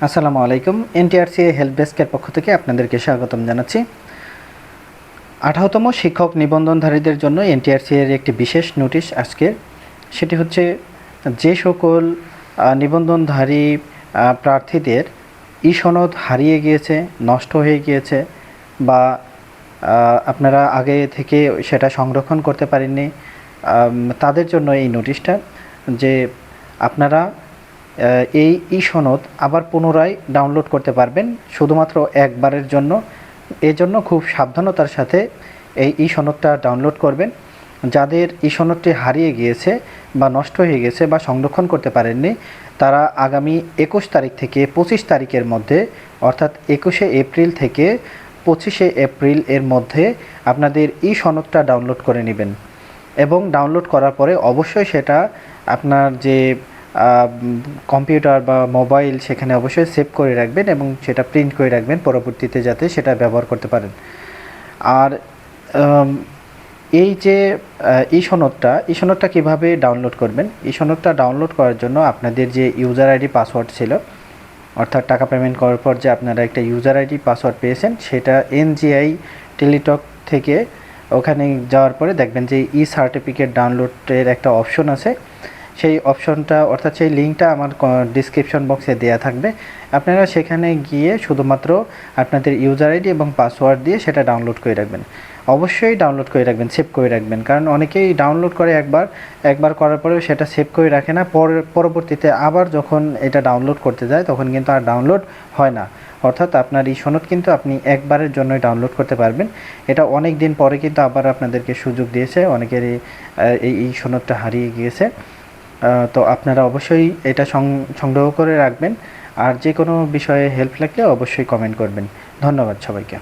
আসসালামু আলাইকুম। NTRC help ডেস্কের পক্ষ থেকে আপনাদেরকে স্বাগতম জানাচ্ছি। 18তম শিক্ষক নিবন্ধনধারীদের জন্য এনটিআরসি এর একটি বিশেষ নোটিশ আজকের। সেটি হচ্ছে যে সকল নিবন্ধনধারী প্রার্থীদের সনদ হারিয়ে গিয়েছে, নষ্ট হয়ে গিয়েছে বা আপনারা আগে থেকে সেটা সংরক্ষণ করতে পারেননি, তাদের জন্য এই নোটিশটা যে আপনারা এই সনদ আবার পুনরায় ডাউনলোড করতে পারবেন শুধুমাত্র একবারের জন্য। এজন্য খুব সাবধানতার সাথে এই সনদটা ডাউনলোড করবেন। যাদের সনদটি হারিয়ে গিয়েছে বা নষ্ট হয়ে গেছে বা সংরক্ষণ করতে পারেননি, তারা আগামী 21 তারিখ থেকে 25 তারিখের মধ্যে, অর্থাৎ 21শে এপ্রিল থেকে 25শে এপ্রিল এর মধ্যে আপনাদের সনদটা ডাউনলোড করে নেবেন এবং ডাউনলোড করার পরে অবশ্যই সেটা আপনার যে কম্পিউটার বা মোবাইল সেখানে অবশ্যই সেভ করে রাখবেন এবং সেটা প্রিন্ট করে রাখবেন পরবর্তীতে যাতে সেটা ব্যবহার করতে পারেন। আর এই যে সনদটা কীভাবে ডাউনলোড করবেন? এই সনদটা ডাউনলোড করার জন্য আপনাদের যে ইউজার আইডি পাসওয়ার্ড ছিল, অর্থাৎ টাকা পেমেন্ট করার পর যে আপনারা একটা ইউজার আইডি পাসওয়ার্ড পেয়েছেন, সেটা এনজিআই টেলিটক থেকে ওখানে যাওয়ার পরে দেখবেন যে সার্টিফিকেট ডাউনলোডের একটা অপশন আছে। সেই অপশনটা অর্থাৎ সেই লিঙ্কটা আমার ডিসক্রিপশন বক্সে দেওয়া থাকবে। আপনারা সেখানে গিয়ে শুধুমাত্র আপনাদের ইউজার আইডি এবং পাসওয়ার্ড দিয়ে সেটা ডাউনলোড করে রাখবেন। অবশ্যই ডাউনলোড করে রাখবেন, সেভ করে রাখবেন, কারণ অনেকেই ডাউনলোড করে একবার করার পরেও সেটা সেভ করে রাখে না। পরবর্তীতে আবার যখন এটা ডাউনলোড করতে যায় তখন কিন্তু আর ডাউনলোড হয় না। অর্থাৎ আপনার সনদ কিন্তু আপনি একবারের জন্যই ডাউনলোড করতে পারবেন। এটা অনেক দিন পরে কিন্তু আবার আপনাদেরকে সুযোগ দিয়েছে, অনেকেরই এই সনদটা হারিয়ে গিয়েছে। তো আপনারা অবশ্যই এটা সংগ্রহ করে রাখবেন। আর যে কোনো বিষয়ে হেল্প লাগলে অবশ্যই কমেন্ট করবেন। ধন্যবাদ সবাইকে।